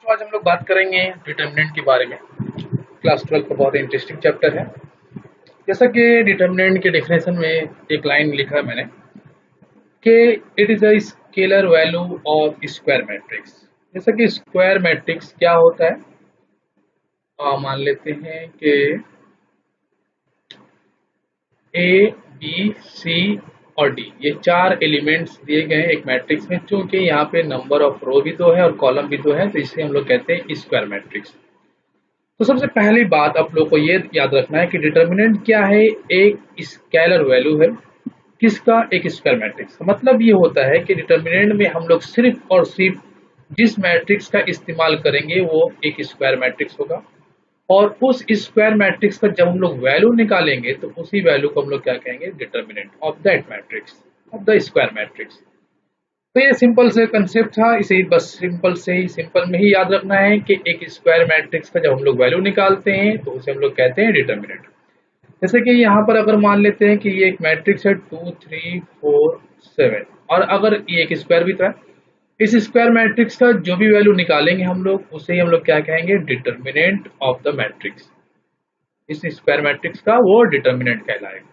तो आज हम लोग बात करेंगे डिटर्मिनेंट के बारे में। क्लास 12 का बहुत इंटरेस्टिंग चैप्टर है। जैसा कि डिटर्मिनेंट के डेफिनेशन में एक लाइन लिखा है मैंने कि it is a scalar value of square matrix. जैसा कि स्क्वायर मैट्रिक्स क्या होता है, मान लेते हैं कि ए बी सी और डी ये चार एलिमेंट्स दिए गए हैं एक मैट्रिक्स में। चूंकि यहाँ पे नंबर ऑफ रो भी दो है और कॉलम भी दो है, तो इसे हम लोग कहते हैं स्क्वायर मैट्रिक्स। तो सबसे पहली बात आप लोग को ये याद रखना है कि डिटर्मिनेंट क्या है, एक स्केलर वैल्यू है किसका, एक स्क्वायर मैट्रिक्स का। मतलब ये होता है कि डिटर्मिनेंट में हम लोग सिर्फ और सिर्फ जिस मैट्रिक्स का इस्तेमाल करेंगे वो एक स्क्वायर मैट्रिक्स होगा, और उस स्क्वायर मैट्रिक्स का जब हम लोग वैल्यू निकालेंगे तो उसी वैल्यू को हम लोग क्या कहेंगे, determinant of that matrix, of the square matrix. तो ये सिंपल से कंसेप्ट था, इसे बस सिंपल में ही याद रखना है कि एक स्क्वायर मैट्रिक्स का जब हम लोग वैल्यू निकालते हैं तो उसे हम लोग कहते हैं डिटर्मिनेंट। जैसे कि यहाँ पर अगर मान लेते हैं कि ये एक मैट्रिक्स है 2 3 4 7, और अगर ये एक स्क्वायर भी था, इस स्क्वायर मैट्रिक्स का जो भी वैल्यू निकालेंगे हम लोग उसे ही हम लोग क्या कहेंगे, डिटर्मिनेंट ऑफ द मैट्रिक्स। इस स्क्वायर मैट्रिक्स का वो डिटर्मिनेंट कहलाएगा।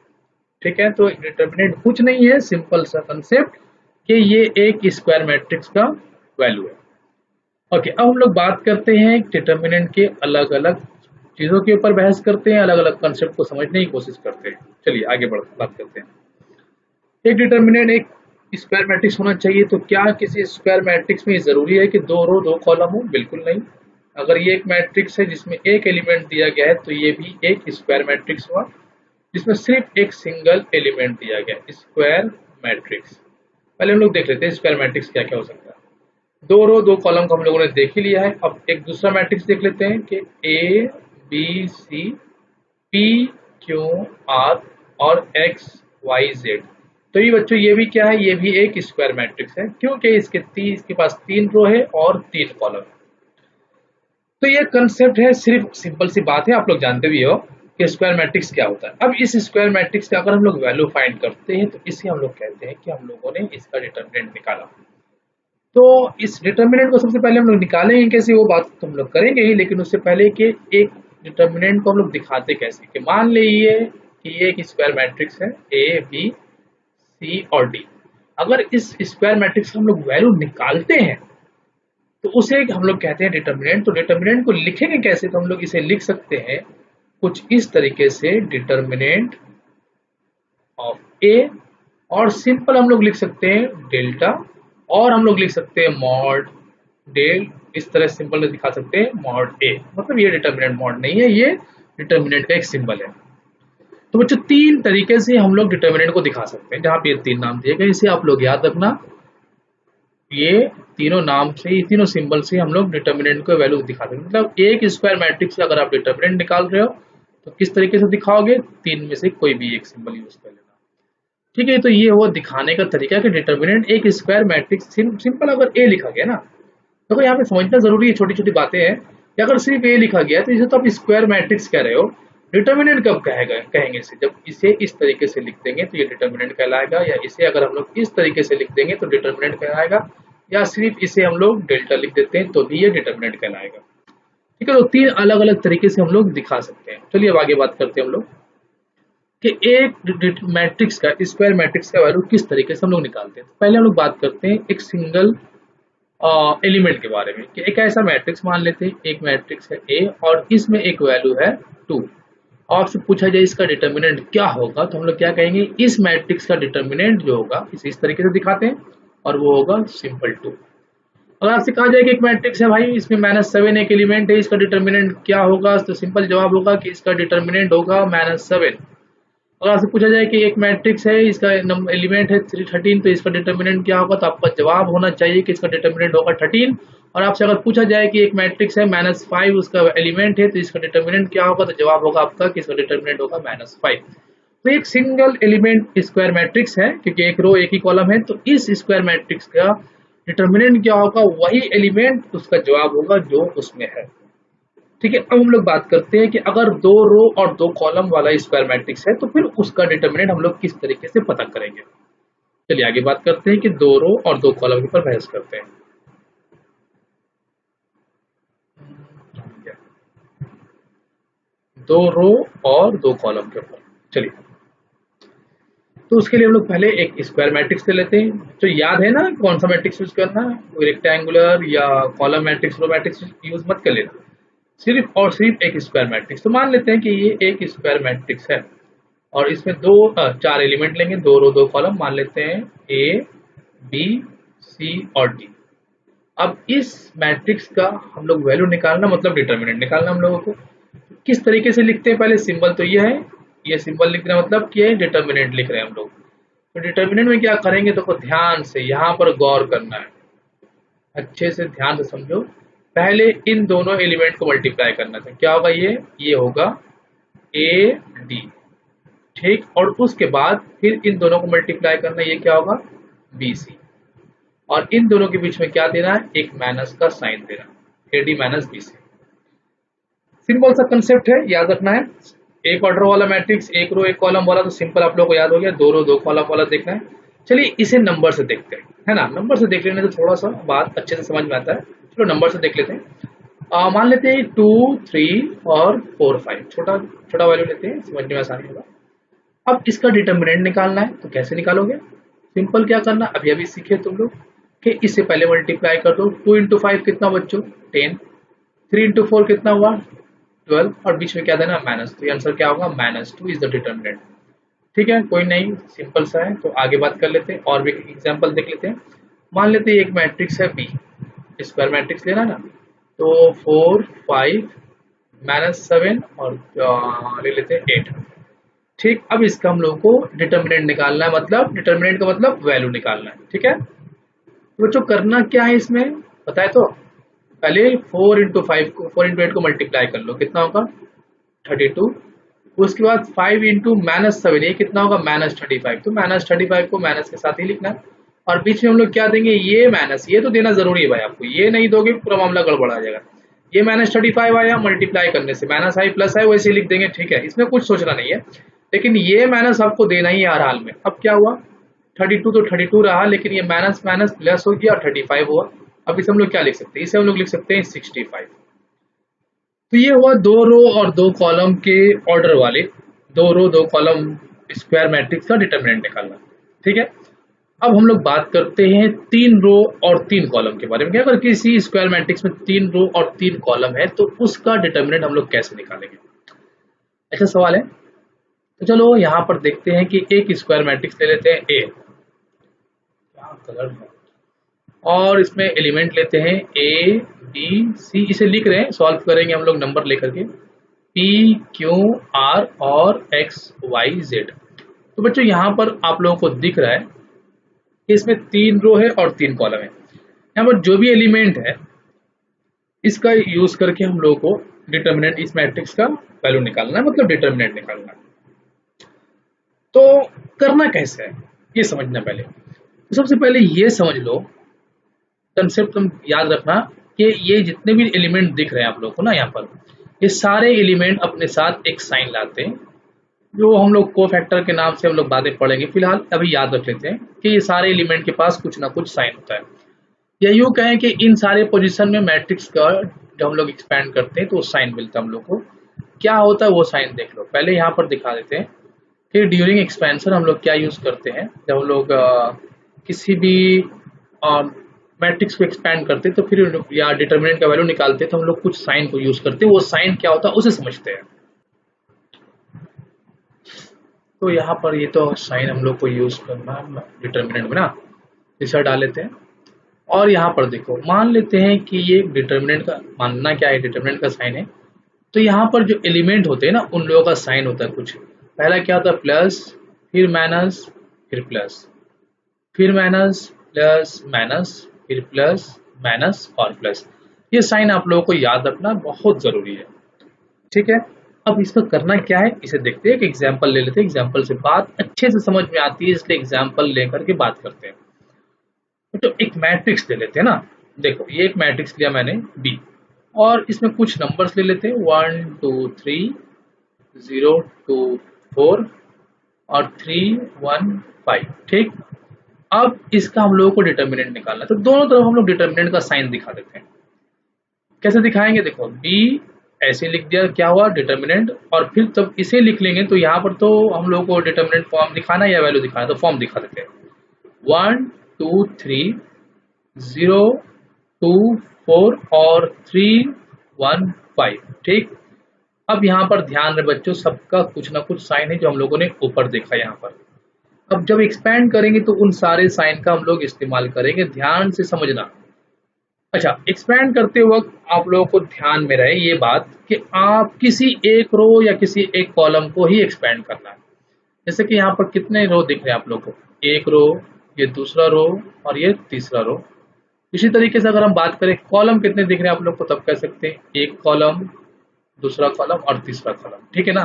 ठीक है, तो डिटर्मिनेंट कुछ नहीं है, सिंपल सा कंसेप्ट कि ये एक स्क्वायर मैट्रिक्स का वैल्यू है। ओके, अब हम लोग बात करते हैं डिटर्मिनेंट के अलग अलग चीजों के ऊपर, बहस करते हैं, अलग अलग कंसेप्ट को समझने की कोशिश करते हैं। चलिए आगे बढ़ बात करते हैं। एक डिटर्मिनेंट एक स्क्वायर मैट्रिक्स होना चाहिए, तो क्या किसी स्क्वायर मैट्रिक्स में जरूरी है कि दो रो दो कॉलम हो? बिल्कुल नहीं। अगर ये एक मैट्रिक्स है जिसमें एक एलिमेंट दिया गया है तो ये भी एक स्क्वायर मैट्रिक्स हुआ जिसमें सिर्फ एक सिंगल एलिमेंट दिया गया, स्क्वायर मैट्रिक्स। पहले हम लोग देख लेते हैं स्क्वायर मैट्रिक्स क्या क्या हो सकता है। दो रो दो कॉलम को हम लोगों ने देख ही लिया है। अब एक दूसरा मैट्रिक्स देख लेते हैं कि A B C P Q R और एक्स वाई जेड। तो ये बच्चों ये भी क्या है, ये भी एक स्क्वायर मैट्रिक्स है क्योंकि इसके पास तीन रो है और तीन कॉलम। तो ये कंसेप्ट है, सिर्फ सिंपल सी बात है, आप लोग जानते भी हो कि स्क्वायर मैट्रिक्स क्या होता है। अब इस स्क्वायर मैट्रिक्स का अगर हम लोग वैल्यू फाइंड करते हैं तो इसे हम लोग कहते हैं कि हम लोगों ने इसका डिटर्मिनेंट निकाला। तो इस डिटर्मिनेंट को सबसे पहले हम लोग निकालेंगे कैसे, वो बात तो हम लोग करेंगे ही, लेकिन उससे पहले कि एक डिटर्मिनेंट को हम लोग दिखाते कैसे, कि मान लीजिए कि ये एक स्क्वायर मैट्रिक्स है ए बी सी और डी। अगर इस स्क्वायर मैट्रिक्स का हम लोग वैल्यू निकालते हैं तो उसे हम लोग कहते हैं डिटर्मिनेंट। तो डिटर्मिनेंट को लिखेंगे कैसे, तो हम लोग इसे लिख सकते हैं कुछ इस तरीके से, डिटर्मिनेंट ऑफ ए, और सिंपल हम लोग लिख सकते हैं डेल्टा, और हम लोग लिख सकते हैं मॉड डेल। इस तरह सिंपल में दिखा सकते हैं मॉड ए। मतलब ये डिटर्मिनेंट मॉड नहीं है, ये डिटर्मिनेंट का एक सिंबल है। तो बच्चों तीन तरीके से हम लोग डिटर्मिनेंट को दिखा सकते हैं, जहां पे ये तीन नाम दिए गए, इसे आप लोग याद रखना। ये तीनों नाम से, ये तीनों सिंबल से हम लोग डिटर्मिनेंट को वैल्यू दिखा सकते हैं। मतलब एक स्क्वायर मैट्रिक्स से अगर आप डिटर्मिनेंट निकाल रहे हो तो किस तरीके से दिखाओगे, तीन में से कोई भी एक सिंबल यूज कर लेना। ठीक है, तो ये वो दिखाने का तरीका है कि डिटर्मिनेंट एक स्क्वायर मैट्रिक्स। सिंपल अगर ए लिखा गया ना, तो यहाँ पे समझना जरूरी है, छोटी छोटी बातें हैं कि अगर सिर्फ ए लिखा गया तो इसे तो आप स्क्वायर मैट्रिक्स कह रहे हो, डिटर्मिनेंट कब कहेंगे इसे, जब इसे इस तरीके से लिख देंगे तो ये डिटर्मिनेंट कहलाएगा, या इसे अगर हम लोग इस तरीके से लिख देंगे तो डिटर्मिनेंट कहलाएगा, या सिर्फ इसे हम लोग डेल्टा लिख देते हैं तो भी ये डिटर्मिनेंट कहलाएगा। ठीक है, तो तीन अलग अलग तरीके से हम लोग दिखा सकते हैं। चलिए अब आगे बात करते हैं हम लोग कि एक मैट्रिक्स का, स्क्वायर मैट्रिक्स का वैल्यू किस तरीके से हम लोग निकालते हैं। तो पहले हम लोग बात करते हैं एक सिंगल एलिमेंट के बारे में, कि एक ऐसा मैट्रिक्स मान लेते हैं, एक मैट्रिक्स है ए और इसमें एक वैल्यू है 2। आपसे पूछा जाए इसका डिटर्मिनेंट क्या होगा, तो हम लोग क्या कहेंगे, इस मैट्रिक्स का डिटर्मिनेंट जो होगा इस तरीके से दिखाते हैं, और वो होगा सिंपल 2। अगर आपसे कहा जाए कि एक मैट्रिक्स है भाई, इसमें -7 एक एलिमेंट है, इसका डिटर्मिनेंट क्या होगा, तो सिंपल जवाब होगा कि इसका डिटर्मिनेंट होगा -7। अगर आपसे पूछा जाए कि एक मैट्रिक्स है, इसका एलिमेंट है 13, तो इसका डिटर्मिनेंट क्या होगा, तो आपका जवाब होना चाहिए कि इसका डिटर्मिनेंट होगा 13। और आपसे अगर पूछा जाए कि एक मैट्रिक्स है -5, उसका एलिमेंट है, तो इसका डिटर्मिनेंट क्या होगा, तो जवाब होगा आपका कि इसका डिटर्मिनेंट होगा -5। तो एक सिंगल एलिमेंट स्क्वायर मैट्रिक्स है क्योंकि एक रो एक ही कॉलम है, तो इस स्क्वायर मैट्रिक्स का डिटर्मिनेंट क्या होगा, वही एलिमेंट उसका जवाब होगा जो उसमें है। ठीक है, अब हम लोग बात करते हैं कि अगर दो रो और दो कॉलम वाला स्क्वायर मैट्रिक्स है तो फिर उसका डिटर्मिनेंट हम लोग किस तरीके से पता करेंगे। चलिए आगे बात करते हैं कि दो रो और दो कॉलम के ऊपर बहस करते हैं। 2 रो और 2 कॉलम के ऊपर। चलिए, तो उसके लिए हम लोग पहले एक स्क्वायर मैट्रिक्स ले लेते हैं। तो याद है ना कौन सा मैट्रिक्स यूज करना है, रेक्टेंगुलर या column matrix, row matrix use मत कर लेना, सिर्फ और सिर्फ एक स्क्वायर मैट्रिक्स। तो मान लेते हैं कि ये एक स्क्वायर मैट्रिक्स है और इसमें 4 एलिमेंट लेंगे, 2 रो 2 कॉलम, मान लेते हैं ए बी सी और डी। अब इस मैट्रिक्स का हम लोग वैल्यू निकालना, मतलब डिटर्मिनेंट निकालना हम लोगों को। किस तरीके से लिखते हैं, पहले सिंबल तो ये है, ये सिंबल लिख रहे हैं, मतलब कि डिटर्मिनेंट लिख रहे हैं हम लोग। तो डिटर्मिनेंट में क्या करेंगे, देखो ध्यान से यहाँ पर गौर करना है, अच्छे से ध्यान से समझो। पहले इन दोनों एलिमेंट को मल्टीप्लाई करना था, क्या होगा, ये होगा ए डी, ठीक। और उसके बाद फिर इन दोनों को मल्टीप्लाई करना, ये क्या होगा, बी सी। और इन दोनों के बीच में क्या देना है, एक माइनस का साइन देना, a d minus b c. Simple सा कंसेप्ट है, याद रखना है। एक ऑर्डर वाला मैट्रिक्स, एक रो एक कॉलम वाला, तो सिंपल आप लोग को याद हो गया। 2 रो 2 कॉलम वाला देखना है। चलिए इसे नंबर से देखते हैं, है ना। नंबर से देख लेने तो थोड़ा सा बात अच्छे से समझ में आता है। चलो नंबर से देख लेते हैं। मान लेते हैं 2 3 और 4 5, छोटा छोटा वैल्यू लेते हैं, समझने में आसानी होगा। अब इसका डिटर्मिनेंट निकालना है, तो कैसे निकालोगे, सिंपल क्या करना, अभी अभी सीखे तुम लोग कि इससे पहले मल्टीप्लाई कर दो। 2 इंटू 5 कितना बच्चों, 10। 3 इंटू 4 कितना हुआ, 12। और बीच में क्या देना, माइनस। तो आंसर क्या होगा, -2 इज द डिटर्मिनेंट। ठीक है, कोई नहीं, सिंपल सा है। तो आगे बात कर लेते हैं और भी एग्जांपल देख लेते हैं। मान लेते हैं एक मैट्रिक्स है बी, स्क्वायर मैट्रिक्स लेना ना, तो 4 5 -7 और ले लेते हैं 8। ठीक, अब इसका हम लोगों को डिटर्मिनेंट निकालना है, मतलब डिटर्मिनेंट का मतलब वैल्यू निकालना है। ठीक है, तो बच्चों करना क्या है इसमें पता है, तो पहले 4 इंटू 5 को 4 इंटू 8 को मल्टीप्लाई कर लो, कितना होगा 32। उसके बाद 5 इंटू -7, ये कितना होगा -35। तो -35 को माइनस के साथ ही लिखना है। और बीच में हम लोग क्या देंगे, ये माइनस, ये तो देना जरूरी है भाई आपको, ये नहीं दोगे पूरा मामला गड़बड़ आ जाएगा। ये -35 आया, मल्टीप्लाई करने से माइनस आई प्लस आई वैसे लिख देंगे। ठीक है, इसमें कुछ सोचना नहीं है, लेकिन ये माइनस आपको देना ही है हर हाल में। अब क्या हुआ, 32 तो 32 रहा, लेकिन ये माइनस माइनस प्लस हो गया और 35 हुआ। अब इसे हम लोग क्या लिख सकते हैं, इसे हम लोग लिख सकते हैं 65। तो ये हुआ 2 रो और 2 कॉलम के ऑर्डर वाले 2 रो 2 कॉलम स्क्वायर मैट्रिक्स का डिटर्मिनेंट निकालना। ठीक है, अब हम लोग बात करते हैं 3 रो और 3 कॉलम के बारे में। क्या, अगर किसी स्क्वायर मैट्रिक्स में 3 रो और 3 कॉलम है तो उसका डिटर्मिनेंट हम लोग कैसे निकालेंगे, ऐसा सवाल है। तो चलो यहाँ पर देखते हैं कि एक स्क्वायर मैट्रिक्स ले लेते हैं ए, क्या कलर है, और इसमें एलिमेंट लेते हैं ए बी सी, इसे लिख रहे हैं, सॉल्व करेंगे हम लोग नंबर लेकर के, पी क्यू आर और एक्स वाई जेड। तो बच्चों यहाँ पर आप लोगों को दिख रहा है कि इसमें 3 रो है और 3 कॉलम है। यहाँ पर जो भी एलिमेंट है इसका यूज करके हम लोगों को डिटर्मिनेंट, इस मैट्रिक्स का वैल्यू निकालना है, मतलब डिटर्मिनेंट निकालना है। तो करना कैसे है ये समझना पहले। तो सबसे पहले ये समझ लो, कंसेप्ट तुम याद रखना कि ये जितने भी एलिमेंट दिख रहे हैं आप लोगों को ना यहाँ पर, ये सारे एलिमेंट अपने साथ एक साइन लाते हैं, जो हम लोग कोफैक्टर के नाम से हम लोग बातें पढ़ेंगे। फिलहाल अभी याद रख लेते हैं कि ये सारे एलिमेंट के पास कुछ ना कुछ साइन होता है। या यूँ कहें कि इन सारे पोजीशन में मैट्रिक्स का जब हम लोग एक्सपैंड करते हैं तो साइन मिलता है हम लोग को। क्या होता है वो साइन देख लो, पहले यहाँ पर दिखा देते हैं कि ड्यूरिंग एक्सपेंशन हम लोग क्या यूज करते हैं। जब हम लोग किसी भी मैट्रिक्स को एक्सपैंड करते हैं तो फिर या डिटर्मिनेंट का वैल्यू निकालते हैं तो हम लोग कुछ साइन को यूज करते हैं। वो साइन क्या होता है उसे समझते हैं। तो यहाँ पर ये तो साइन हम लोग को यूज करना है डिटर्मिनेंट में ना, इसे डाल लेते हैं। और यहाँ पर देखो, मान लेते हैं कि ये डिटर्मिनेंट का मानना क्या है, डिटर्मिनेंट का साइन है। तो यहाँ पर जो एलिमेंट होते हैं ना उन लोगों का साइन होता है कुछ। पहला क्या होता है, प्लस, फिर माइनस, फिर प्लस, फिर माइनस, प्लस माइनस, फिर प्लस माइनस और प्लस। ये साइन आप लोगों को याद रखना बहुत जरूरी है। ठीक है, अब इसका करना क्या है इसे देखते हैं। एक एग्जाम्पल ले लेते हैं, एग्जाम्पल से बात अच्छे से समझ में आती है, इसलिए एग्जाम्पल लेकर के बात करते हैं। तो एक मैट्रिक्स ले लेते हैं ना, देखो ये एक मैट्रिक्स लिया मैंने बी, और इसमें कुछ नंबर्स ले लेते हैं 1 2 3 0 2 4 और 3 1 5। ठीक, अब इसका हम लोगों को डिटर्मिनेंट निकालना है। तो दोनों तरफ हम लोग डिटर्मिनेंट का साइन दिखा देते हैं। कैसे दिखाएंगे, देखो बी ऐसे लिख दिया, क्या हुआ डिटर्मिनेंट, और फिर जब इसे लिख लेंगे तो यहाँ पर तो हम लोग को डिटर्मिनेंट फॉर्म दिखाना है या वैल्यू दिखाना है, तो फॉर्म दिखा देते हैं 1 2 3 0 2 4 और 3 1 5। ठीक, अब यहाँ पर ध्यान रहे बच्चों, सबका कुछ ना कुछ साइन है जो हम लोगों ने ऊपर देखा यहाँ पर। अब जब एक्सपैंड करेंगे तो उन सारे साइन का हम लोग इस्तेमाल करेंगे, ध्यान से समझना। अच्छा, एक्सपैंड करते वक्त आप लोगों को ध्यान में रहे ये बात कि आप किसी एक रो या किसी एक कॉलम को ही एक्सपैंड करना है। जैसे कि यहाँ पर कितने रो दिख रहे हैं आप लोगों को, एक रो, ये दूसरा रो और ये तीसरा रो। इसी तरीके से अगर हम बात करें कॉलम कितने दिख रहे हैं आप लोग को, तब कह सकते हैं एक कॉलम, दूसरा कॉलम और तीसरा कॉलम। ठीक है ना,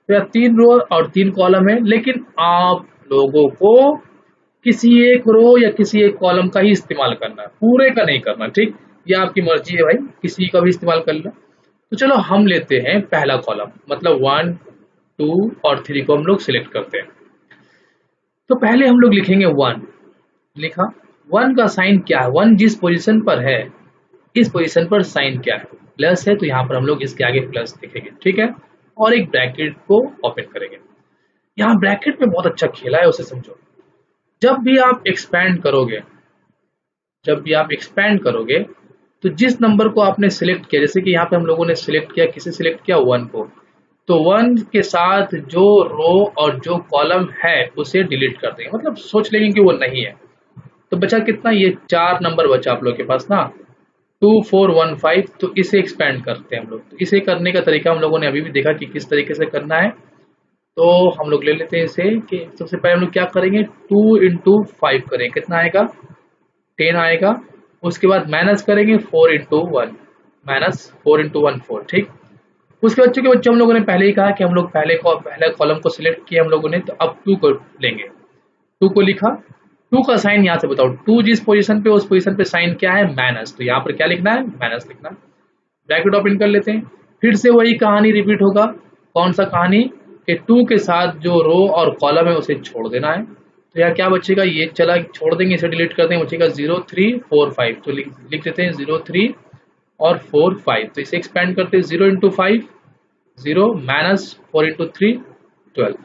तो यहाँ 3 रो और 3 कॉलम है, लेकिन आप लोगों को किसी एक रो या किसी एक कॉलम का ही इस्तेमाल करना है, पूरे का नहीं करना। ठीक, ये आपकी मर्जी है भाई, किसी का भी इस्तेमाल कर लो। तो चलो हम लेते हैं पहला कॉलम, मतलब 1 2 और 3 को हम लोग सिलेक्ट करते हैं। तो पहले हम लोग लिखेंगे 1, लिखा। 1 का साइन क्या है, 1 जिस पोजीशन पर है इस पोजीशन पर साइन क्या है, प्लस है, तो यहाँ पर हम लोग इसके आगे प्लस लिखेंगे। ठीक है, और एक ब्रैकेट को ओपन करेंगे। यहाँ ब्रैकेट में बहुत अच्छा खेला है, उसे समझो। जब भी आप एक्सपैंड करोगे तो जिस नंबर को आपने सिलेक्ट किया, जैसे कि यहाँ पे हम लोगों ने सिलेक्ट किया, किसे सिलेक्ट किया, 1 को, तो 1 के साथ जो रो और जो कॉलम है उसे डिलीट कर देंगे, मतलब सोच लेंगे कि वो नहीं है। तो बचा कितना, ये 4 नंबर बचा आप लोग के पास ना, 2 4 1 5। तो इसे एक्सपैंड करते हैं हम लोग। तो इसे करने का तरीका हम लोगों ने अभी भी देखा कि किस तरीके से करना है। तो हम लोग ले लेते हैं इसे कि सबसे पहले हम लोग क्या करेंगे, 2 इंटू 5 करेंगे, कितना आएगा, 10 आएगा। उसके बाद माइनस करेंगे 4 इंटू 1, माइनस 4 इंटू 1 4। ठीक, उसके बच्चों हम लोगों ने पहले ही कहा कि हम लोग पहले कॉलम को सिलेक्ट किया हम लोगों ने, तो अब 2 को लेंगे। 2 को लिखा, 2 का साइन यहाँ से बताओ, 2 जिस पोजीशन पे उस पोजीशन पे साइन क्या है, माइनस, तो यहाँ पर क्या लिखना है, माइनस लिखना है। ब्रैकेट ओपन कर लेते हैं, फिर से वही कहानी रिपीट होगा। कौन सा कहानी, कि 2 के साथ जो रो और कॉलम है उसे छोड़ देना है। तो यहाँ क्या बचेगा, ये चला, छोड़ देंगे, इसे डिलीट कर देंगे, बचेगा 0 3 4 5। तो लिख देते हैं 0 3 और 4 5। तो इसे एक्सपेंड करते हैं, 0 इंटू 5 0, माइनस 4 इंटू 3 12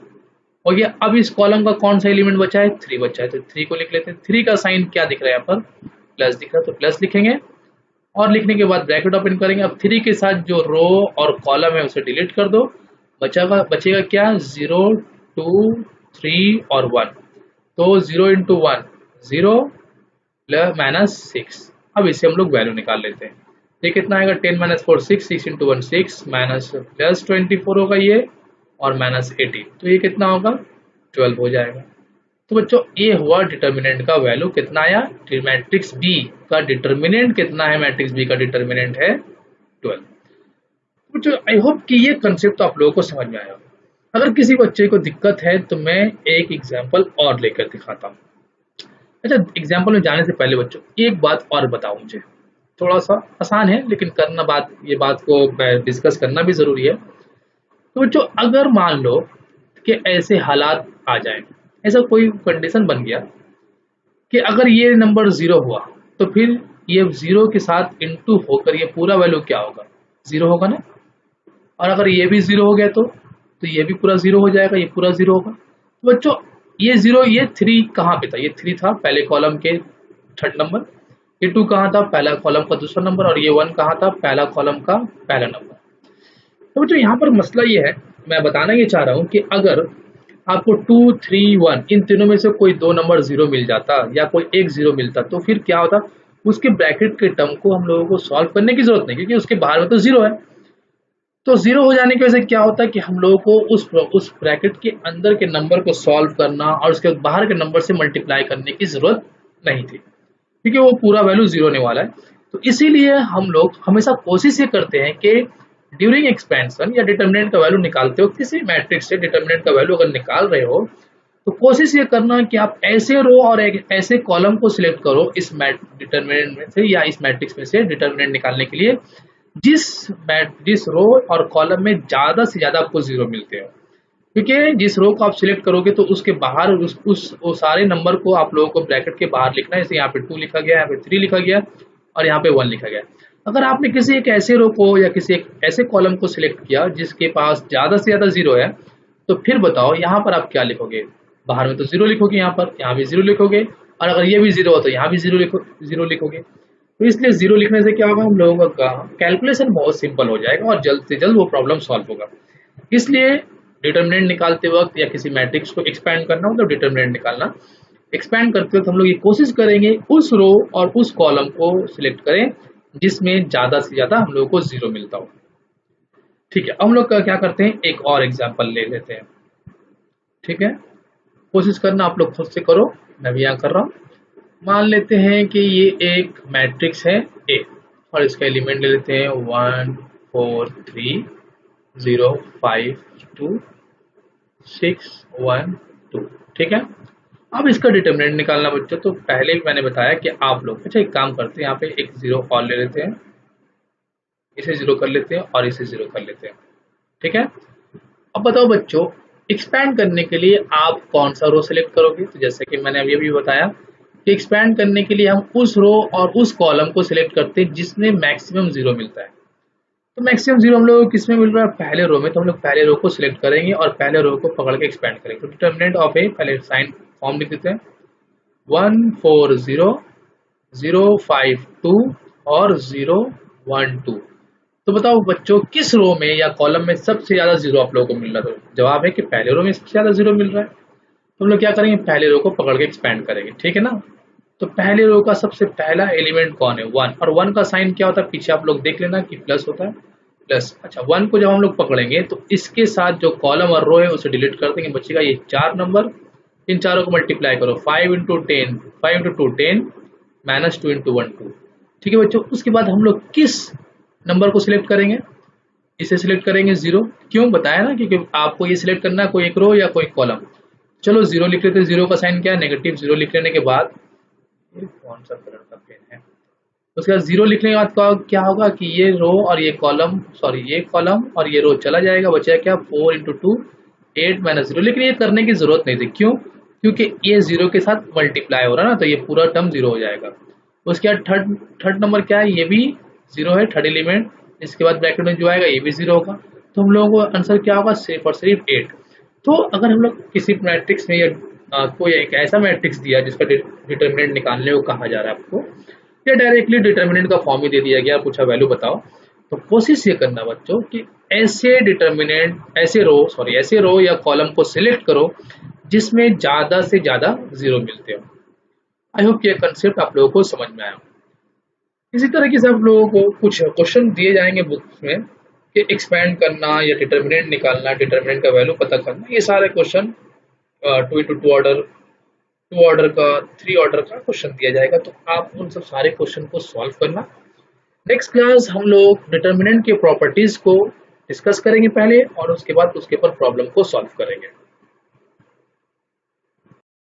हो गया। अब इस कॉलम का कौन सा एलिमेंट बचा है, 3 बचा है, तो 3 को लिख लेते हैं। 3 का साइन क्या दिख रहा है यहाँ पर, प्लस दिख रहा है, तो प्लस लिखेंगे। और लिखने के बाद ब्रैकेट ओपन करेंगे। अब 3 के साथ जो रो और कॉलम है उसे डिलीट कर दो, बचेगा क्या, 0 2 3 और 1। तो 0 इंटू 1 0 माइनस 6। अब इसे हम लोग वैल्यू निकाल लेते हैं। ये कितना आएगा, 10 माइनस 4 6, 6 इंटू 1 6, माइनस प्लस 24 होगा ये, और माइनस 18। तो ये कितना होगा, 12 हो जाएगा। तो बच्चों ये हुआ डिटर्मिनेंट का वैल्यू, कितना आया, मैट्रिक्स बी का डिटर्मिनेंट कितना है, मैट्रिक्स बी का डिटर्मिनेंट है 12। बच्चों आई होप कि ये कंसेप्ट आप लोगों को समझ में आया। अगर किसी बच्चे को दिक्कत है तो मैं एक एग्जांपल और लेकर दिखाता हूँ। अच्छा, एग्जांपल में जाने से पहले बच्चों एक बात और बताओ मुझे, थोड़ा सा आसान है लेकिन करना ये बात को डिस्कस करना भी जरूरी है। तो बच्चों अगर मान लो कि ऐसे हालात आ जाए, ऐसा कोई कंडीशन बन गया कि अगर ये नंबर 0 हुआ तो फिर ये 0 के साथ इंटू होकर ये पूरा वैल्यू क्या होगा, 0 होगा ना। और अगर ये भी 0 हो गया तो ये भी पूरा 0 हो जाएगा, ये पूरा 0 होगा। तो बच्चों ये 0, ये 3 कहाँ पे था, ये 3 था पहले कॉलम के 3rd नंबर, ये 2 कहाँ था, पहला कॉलम का 2रा नंबर, और ये 1 कहाँ था, पहला कॉलम का पहला नंबर। तो बच्चों यहाँ पर मसला ये है, मैं बताना ये चाह रहा हूँ कि अगर आपको 2 3 1 इन तीनों में से कोई 2 नंबर 0 मिल जाता या कोई एक 0 मिलता, तो फिर क्या होता, उसके ब्रैकेट के टर्म को हम लोगों को सॉल्व करने की जरूरत नहीं, क्योंकि उसके बाहर में तो 0 है। तो 0 हो जाने की वजह से क्या होता है कि हम लोगों को उस ब्रैकेट के अंदर के नंबर को सॉल्व करना और उसके बाहर के नंबर से मल्टीप्लाई करने की जरूरत नहीं थी, क्योंकि वो पूरा वैल्यू 0 होने वाला है। तो इसीलिए हम लोग हमेशा कोशिश ये करते हैं कि ड्यूरिंग एक्सपेंशन या डिटर्मिनेंट का वैल्यू निकालते हो, किसी मैट्रिक्स से डिटर्मिनेंट का वैल्यू अगर निकाल रहे हो तो कोशिश ये करना कि आप ऐसे रो और एक ऐसे कॉलम को सिलेक्ट करो इस डिटर्मिनेंट में से या इस मैट्रिक्स में से डिटर्मिनेंट निकालने के लिए जिस रो और कॉलम में ज्यादा से ज्यादा आपको 0 मिलते हो। क्योंकि जिस रो को आप सिलेक्ट करोगे तो उसके बाहर वो सारे नंबर को आप लोगों को ब्रैकेट के बाहर लिखना है। जैसे यहाँ पे 2 लिखा गया, यहाँ पे 3 लिखा गया और यहाँ पे 1 लिखा गया। अगर आपने किसी एक ऐसे रो को या किसी एक ऐसे कॉलम को सिलेक्ट किया जिसके पास ज़्यादा से ज़्यादा जीरो है, तो फिर बताओ यहाँ पर आप क्या लिखोगे? बाहर में तो जीरो लिखोगे, यहाँ भी जीरो लिखोगे, और अगर ये भी जीरो हो तो यहाँ भी जीरो लिखोगे। तो इसलिए जीरो लिखने से क्या होगा, हम लोगों का कैलकुलेशन बहुत सिंपल हो जाएगा और जल्द से जल्द वो प्रॉब्लम सॉल्व होगा। इसलिए डिटर्मिनेंट निकालते वक्त या किसी मैट्रिक्स को एक्सपैंड करना हो तो डिटर्मिनेंट निकालना, एक्सपैंड करते वक्त हम लोग ये कोशिश करेंगे उस रो और उस कॉलम को सिलेक्ट करें जिसमें ज़्यादा से ज़्यादा हम लोगों को जीरो मिलता हो। ठीक है, हम लोग क्या करते हैं, एक और एग्जाम्पल ले लेते हैं। ठीक है, कोशिश करना आप लोग खुद से करो, मैं भी यहाँ कर रहा हूँ। मान लेते हैं कि ये एक मैट्रिक्स है ए और इसका एलिमेंट ले लेते हैं 1 4 3 0 5 2 6 1 2। ठीक है, अब इसका डिटर्मिनेंट निकालना बच्चों, तो पहले भी मैंने बताया कि आप लोग अच्छा एक काम करते हैं, यहाँ पे एक जीरो और ले लेते हैं, इसे जीरो कर लेते हैं और इसे जीरो कर लेते हैं। ठीक है, अब बताओ बच्चों, एक्सपैंड करने के लिए आप कौन सा रो सिलेक्ट करोगे? तो जैसे कि मैंने अभी अभी बताया कि एक्सपैंड करने के लिए हम उस रो और उस कॉलम को सिलेक्ट करते हैं जिसमें मैक्सिमम जीरो मिलता है। तो मैक्सिमम जीरो हम लोग को किस में मिल रहा है? पहले रो में। तो हम लोग पहले रो को सिलेक्ट करेंगे और पहले रो को पकड़ के एक्सपैंड करेंगे। तो डिटर्मिनेंट ऑफ ए, पहले साइन फॉर्म लिख देते हैं, 1 4 0 0 5 2 और 0 1 2। तो बताओ बच्चों, किस रो में या कॉलम में सबसे ज्यादा जीरो आप लोगों को मिल रहा है? तो जवाब है कि पहले रो में सबसे ज्यादा जीरो मिल रहा है। तो हम लोग क्या करेंगे, पहले रो को पकड़ के एक्सपैंड करेंगे। ठीक है ना, तो पहले रो का सबसे पहला एलिमेंट कौन है? 1, और 1 का साइन क्या होता है? पीछे आप लोग देख लेना कि प्लस होता है, प्लस। अच्छा, 1 को जब हम लोग पकड़ेंगे तो इसके साथ जो कॉलम और रो है उसे डिलीट कर देंगे, बचेगा ये 4 नंबर। इन चारों को मल्टीप्लाई करो, 5 × 10, 5 × 2 10 माइनस 2 × 1 2। ठीक है बच्चों, उसके बाद हम लोग किस नंबर को सिलेक्ट करेंगे? इसे सिलेक्ट करेंगे 0। क्यों बताया ना, क्योंकि आपको ये सिलेक्ट करना है कोई एक रो या कोई कॉलम। चलो 0 लिख लेते हैं। 0 का साइन क्या है? नेगेटिव। 0 लिख लेने के बाद, ये कौन सा कलर का पेन है? उसके बाद 0 लिखने के बाद क्या होगा कि ये रो और ये कॉलम, सॉरी ये कॉलम और ये रो चला जाएगा, बचेगा क्या? 4 × 2 8 - 0। लेकिन ये करने की जरूरत नहीं थी। क्यों? क्योंकि ये 0 के साथ मल्टीप्लाई हो रहा है ना, तो ये पूरा टर्म 0 हो जाएगा। उसके बाद थर्ड नंबर क्या है? ये भी 0 है, थर्ड एलिमेंट। इसके बाद ब्रैकेट में जो आएगा ये भी 0 होगा। तो हम लोगों को आंसर क्या होगा? सिर्फ और सिर्फ 8। तो अगर हम लोग किसी मैट्रिक्स में या कोई एक ऐसा मैट्रिक्स दिया जिसका डिटर्मिनेंट निकालने को कहा जा रहा है आपको, या डायरेक्टली डिटर्मिनेंट का फॉर्म ही दे दिया गया, पूछा वैल्यू बताओ, तो कोशिश ये करना बच्चों कि ऐसे डिटर्मिनेंट, ऐसे रो या कॉलम को सिलेक्ट करो जिसमें ज्यादा से ज्यादा जीरो मिलते हो। आई होप ये कंसेप्ट आप लोगों को समझ में आया। इसी तरीके से आप लोगों को कुछ क्वेश्चन दिए जाएंगे बुक्स में कि एक्सपैंड करना या डिटर्मिनेंट निकालना, डिटर्मिनेंट का वैल्यू पता करना, ये सारे क्वेश्चन 2 × 2 ऑर्डर, 2 ऑर्डर का, 3 ऑर्डर का क्वेश्चन दिया जाएगा। तो आप उन सब सारे क्वेश्चन को सॉल्व करना। नेक्स्ट क्लास हम लोग डिटर्मिनेंट के प्रॉपर्टीज को डिस्कस करेंगे पहले, और उसके बाद उसके ऊपर प्रॉब्लम को सॉल्व करेंगे।